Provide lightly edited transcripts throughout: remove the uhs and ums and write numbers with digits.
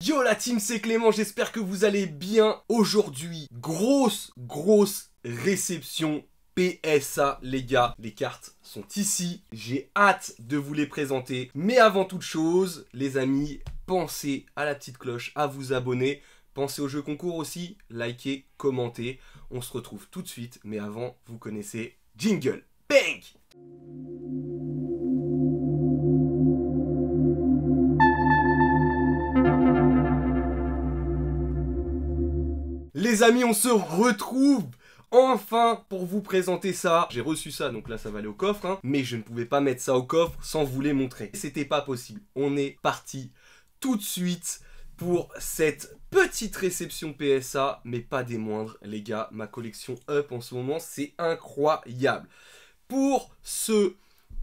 Yo la team, c'est Clément, j'espère que vous allez bien. Aujourd'hui, grosse réception PSA les gars. Les cartes sont ici, j'ai hâte de vous les présenter. Mais avant toute chose, les amis, pensez à la petite cloche, à vous abonner. Pensez au jeu concours aussi, likez, commentez. On se retrouve tout de suite, mais avant, vous connaissez Jingle. Bang! Les amis, on se retrouve enfin pour vous présenter ça. J'ai reçu ça, donc là ça va aller au coffre, hein, mais je ne pouvais pas mettre ça au coffre sans vous les montrer. C'était pas possible. On est parti tout de suite pour cette petite réception PSA, mais pas des moindres, les gars. Ma collection Up en ce moment, c'est incroyable. Pour ceux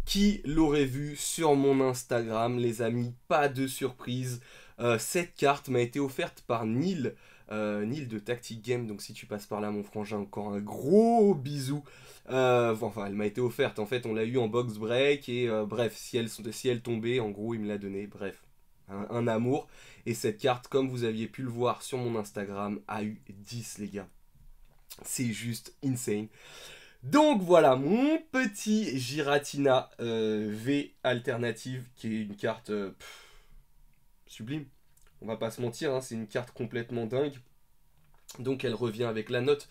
qui l'auraient vu sur mon Instagram, les amis, pas de surprise. Cette carte m'a été offerte par Neil. Neil de Tactic Game, donc si tu passes par là mon frangin, encore un gros bisou. Enfin elle m'a été offerte, en fait on l'a eu en box break et bref, si elle tombait, en gros il me l'a donné, bref, un amour. Et cette carte, comme vous aviez pu le voir sur mon Instagram, a eu 10 les gars. C'est juste insane. Donc voilà, mon petit Giratina V alternative, qui est une carte sublime. On va pas se mentir, hein, c'est une carte complètement dingue. Donc elle revient avec la note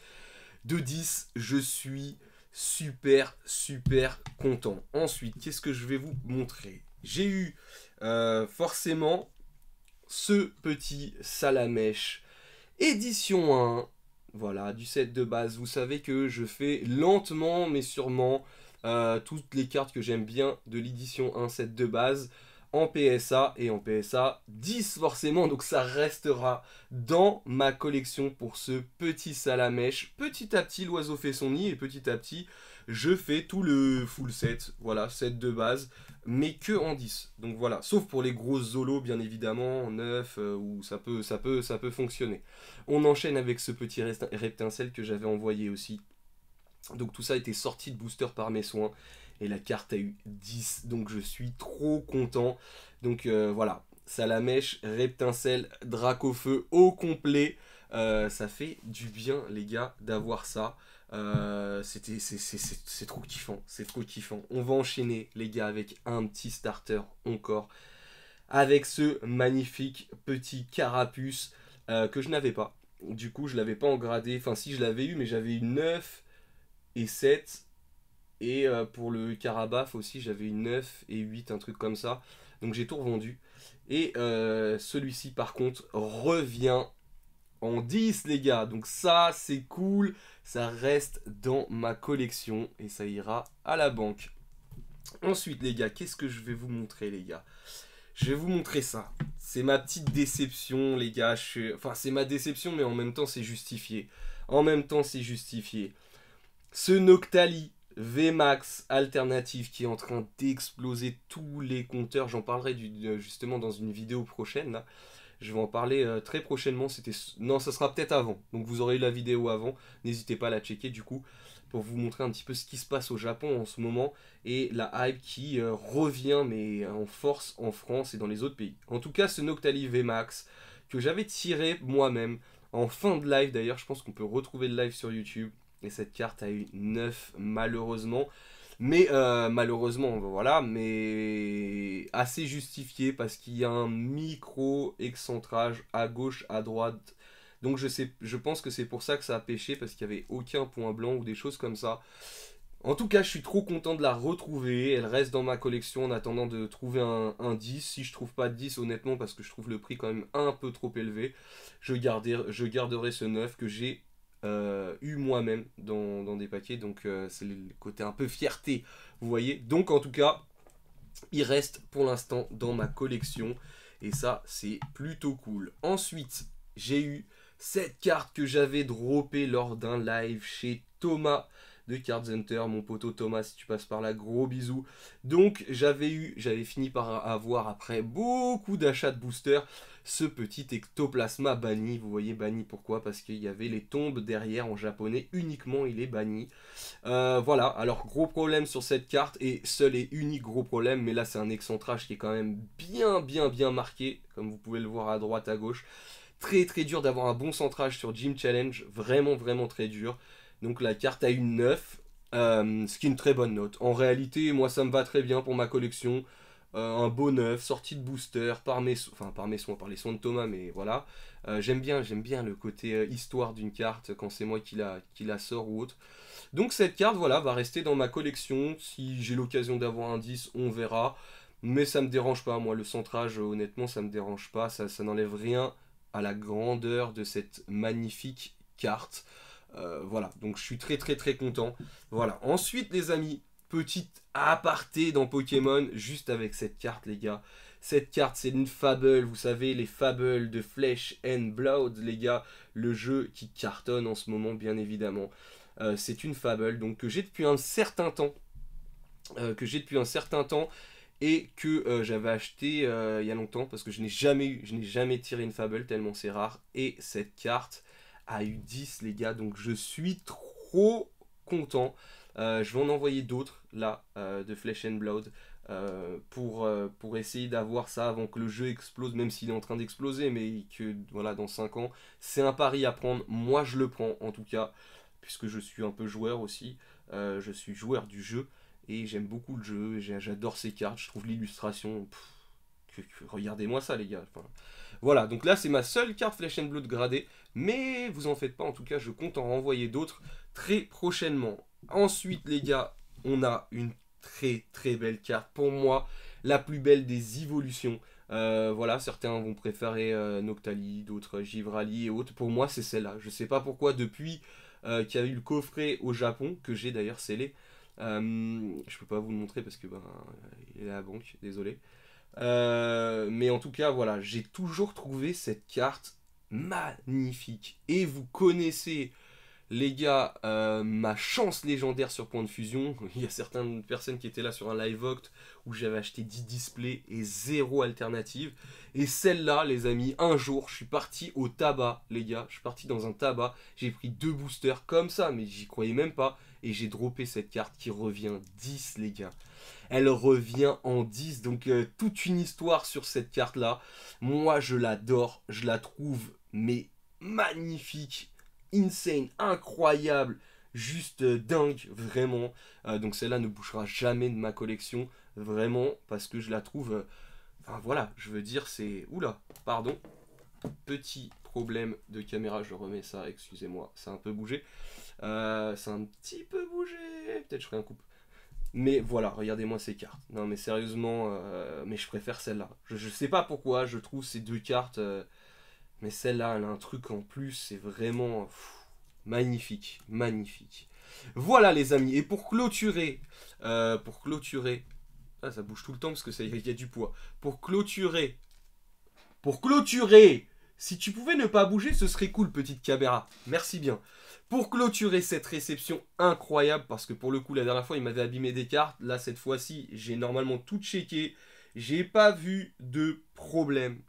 de 10. Je suis super content. Ensuite, qu'est-ce que je vais vous montrer? J'ai eu forcément ce petit Salamèche édition 1. Voilà, du set de base. Vous savez que je fais lentement mais sûrement toutes les cartes que j'aime bien de l'édition 1 set de base en PSA, et en PSA 10 forcément, donc ça restera dans ma collection pour ce petit Salamèche. Petit à petit l'oiseau fait son nid et petit à petit je fais tout le full set, voilà, set de base, mais que en 10. Donc voilà, sauf pour les grosses zolos bien évidemment, en 9, où ça peut fonctionner. On enchaîne avec ce petit reptincelle que j'avais envoyé aussi. Donc tout ça a été sorti de booster par mes soins. Et la carte a eu 10, donc je suis trop content. Donc voilà, Salamèche, Reptincelle, Dracofeu au complet. Ça fait du bien les gars d'avoir ça. C'est trop kiffant, c'est trop kiffant. On va enchaîner les gars avec un petit starter encore. Avec ce magnifique petit Carapuce que je n'avais pas. Du coup je l'avais pas en gradé. Enfin si je l'avais eu, mais j'avais eu 9 et 7. Et pour le Carabaf aussi, j'avais une 9 et 8, un truc comme ça. Donc j'ai tout revendu. Et celui-ci, par contre, revient en 10, les gars. Donc ça, c'est cool. Ça reste dans ma collection. Et ça ira à la banque. Ensuite, les gars, qu'est-ce que je vais vous montrer, les gars? Je vais vous montrer ça. C'est ma petite déception, les gars. Enfin, c'est ma déception, mais en même temps, c'est justifié. En même temps, c'est justifié. Ce Noctali VMAX alternative qui est en train d'exploser tous les compteurs. J'en parlerai justement dans une vidéo prochaine. Là. Je vais en parler très prochainement. Non, ça sera peut-être avant. Donc vous aurez eu la vidéo avant. N'hésitez pas à la checker du coup pour vous montrer un petit peu ce qui se passe au Japon en ce moment et la hype qui revient mais en force en France et dans les autres pays. En tout cas, ce Noctali VMAX que j'avais tiré moi-même en fin de live d'ailleurs. Je pense qu'on peut retrouver le live sur YouTube. Et cette carte a eu 9 malheureusement. Mais malheureusement, voilà, mais assez justifié parce qu'il y a un micro-excentrage à gauche, à droite. Donc je pense que c'est pour ça que ça a pêché, parce qu'il n'y avait aucun point blanc ou des choses comme ça. En tout cas, je suis trop content de la retrouver. Elle reste dans ma collection en attendant de trouver un 10. Si je trouve pas de 10, honnêtement, parce que je trouve le prix quand même un peu trop élevé, je garderai ce 9 que j'ai eu moi-même dans des paquets. Donc c'est le côté un peu fierté, vous voyez. Donc en tout cas, il reste pour l'instant dans ma collection. Et ça, c'est plutôt cool. Ensuite, j'ai eu cette carte que j'avais droppée lors d'un live chez Thomas de Cards Hunter, mon poteau Thomas, si tu passes par là, gros bisous. Donc j'avais fini par avoir, après beaucoup d'achats de boosters, ce petit ectoplasma banni. Vous voyez banni pourquoi? Parce qu'il y avait les tombes derrière en japonais, uniquement il est banni. Voilà, alors gros problème sur cette carte, et seul et unique gros problème, mais là c'est un excentrage qui est quand même bien marqué, comme vous pouvez le voir à droite, à gauche. Très dur d'avoir un bon centrage sur Gym Challenge, vraiment très dur. Donc la carte a une 9, ce qui est une très bonne note. En réalité, moi ça me va très bien pour ma collection. Un beau 9, sorti de booster, par les soins de Thomas, mais voilà. J'aime bien le côté histoire d'une carte quand c'est moi qui la sort ou autre. Donc cette carte, voilà, va rester dans ma collection. Si j'ai l'occasion d'avoir un 10, on verra. Mais ça me dérange pas, moi, le centrage, honnêtement, ça me dérange pas. Ça n'enlève rien à la grandeur de cette magnifique carte. Voilà, donc je suis très content. Voilà, ensuite les amis, petite aparté dans Pokémon, juste avec cette carte les gars. Cette carte c'est une Fable, vous savez les Fables de Flesh and Blood les gars, le jeu qui cartonne en ce moment bien évidemment. C'est une Fable donc que j'ai depuis un certain temps. Et que j'avais acheté il y a longtemps parce que je n'ai jamais tiré une Fable tellement c'est rare. Et cette carte a eu 10 les gars, donc je suis trop content. Je vais en envoyer d'autres là de Flesh and Blood pour essayer d'avoir ça avant que le jeu explose, même s'il est en train d'exploser, mais que voilà, dans 5 ans, c'est un pari à prendre. Moi je le prends en tout cas, puisque je suis un peu joueur aussi, je suis joueur du jeu. Et j'aime beaucoup le jeu, j'adore ces cartes, je trouve l'illustration... Regardez-moi ça les gars. Enfin, voilà, donc là c'est ma seule carte Flesh and Blood gradée, mais vous en faites pas, en tout cas je compte en renvoyer d'autres très prochainement. Ensuite les gars, on a une très belle carte, pour moi la plus belle des évolutions. Voilà, certains vont préférer Noctali, d'autres Givrali et autres. Pour moi c'est celle-là, je sais pas pourquoi depuis qu'il y a eu le coffret au Japon, que j'ai d'ailleurs scellé. Je peux pas vous le montrer parce que il est à la banque, désolé. Mais en tout cas, voilà, j'ai toujours trouvé cette carte magnifique. Et vous connaissez, les gars, ma chance légendaire sur Point de Fusion. Il y a certaines personnes qui étaient là sur un live oct où j'avais acheté 10 displays et 0 alternative. Et celle-là, les amis, un jour, je suis parti au tabac, les gars. Je suis parti dans un tabac. J'ai pris 2 boosters comme ça, mais j'y croyais même pas. Et j'ai droppé cette carte qui revient 10, les gars. Elle revient en 10, donc toute une histoire sur cette carte-là. Moi, je l'adore, je la trouve, mais magnifique, insane, incroyable, juste dingue, vraiment. Donc celle-là ne bougera jamais de ma collection, vraiment, parce que je la trouve... Enfin voilà, je veux dire, c'est... Oula, pardon. Petit problème de caméra, je remets ça, excusez-moi, ça a un peu bougé. Ça a un petit peu bougé, peut-être je ferai un coupe. Mais voilà, regardez-moi ces cartes. Non mais sérieusement, mais je préfère celle-là. Je sais pas pourquoi, je trouve ces deux cartes... mais celle-là, elle a un truc en plus, c'est vraiment... magnifique, magnifique. Voilà les amis, et pour clôturer... Ah, ça bouge tout le temps parce que ça y a du poids. Pour clôturer... Si tu pouvais ne pas bouger, ce serait cool, petite caméra. Merci bien. Pour clôturer cette réception incroyable, parce que pour le coup, la dernière fois, il m'avait abîmé des cartes. Là, cette fois-ci, j'ai normalement tout checké. J'ai pas vu de problème.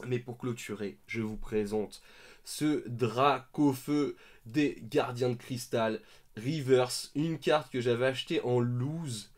Mais pour clôturer, je vous présente ce Dracofeu des Gardiens de Cristal Reverse. Une carte que j'avais achetée en loose.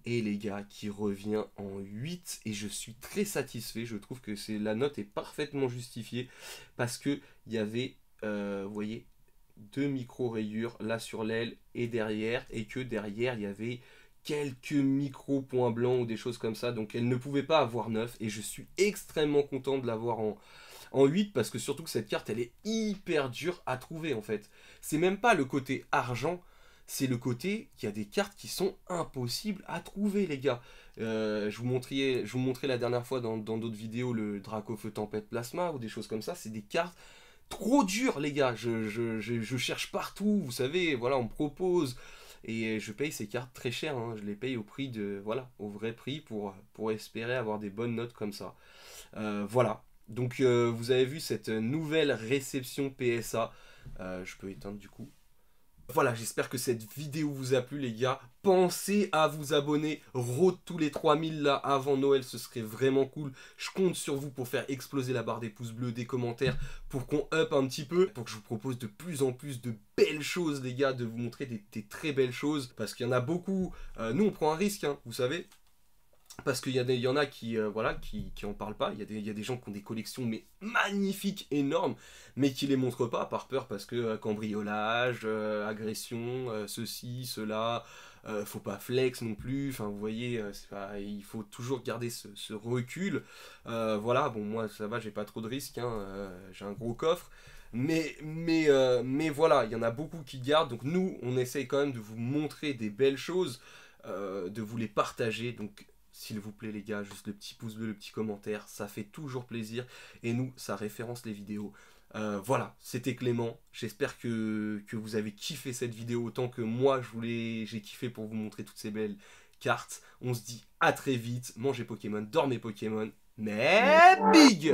Et les gars, qui revient en 8. Et je suis très satisfait. Je trouve que la note est parfaitement justifiée. Parce qu'il y avait, vous voyez, 2 micro-rayures là sur l'aile et derrière. Et que derrière, il y avait quelques micro-points blancs ou des choses comme ça. Donc elle ne pouvait pas avoir 9. Et je suis extrêmement content de l'avoir en 8. Parce que surtout que cette carte, elle est hyper dure à trouver en fait. C'est même pas le côté argent. C'est le côté qu'il y a des cartes qui sont impossibles à trouver, les gars. Je vous montrais la dernière fois dans d'autres vidéos le Dracofeu Tempête Plasma ou des choses comme ça. C'est des cartes trop dures, les gars. Je cherche partout, vous savez, voilà, on me propose. Et je paye ces cartes très chères, hein. Je les paye au prix de, voilà, au vrai prix pour espérer avoir des bonnes notes comme ça. Voilà. Donc vous avez vu cette nouvelle réception PSA. Je peux éteindre du coup. Voilà, j'espère que cette vidéo vous a plu les gars. Pensez à vous abonner, road tous les 3000 là avant Noël, ce serait vraiment cool. Je compte sur vous pour faire exploser la barre des pouces bleus, des commentaires, pour qu'on up un petit peu, pour que je vous propose de plus en plus de belles choses les gars, de vous montrer des très belles choses, parce qu'il y en a beaucoup. Nous on prend un risque, hein, vous savez. Parce qu'il y en a qui, voilà, qui en parlent pas. Il y a des gens qui ont des collections mais magnifiques, énormes, mais qui les montrent pas par peur parce que cambriolage, agression, ceci, cela, faut pas flex non plus. Enfin, vous voyez, il faut toujours garder ce recul. Voilà, bon, moi ça va, j'ai pas trop de risques, hein, j'ai un gros coffre. Mais voilà, il y en a beaucoup qui gardent. Donc nous, on essaye quand même de vous montrer des belles choses, de vous les partager. Donc s'il vous plaît les gars, juste le petit pouce bleu, le petit commentaire, ça fait toujours plaisir. Et nous, ça référence les vidéos. Voilà, c'était Clément. J'espère que vous avez kiffé cette vidéo autant que moi j'ai kiffé pour vous montrer toutes ces belles cartes. On se dit à très vite. Mangez Pokémon, dormez Pokémon. Mais big!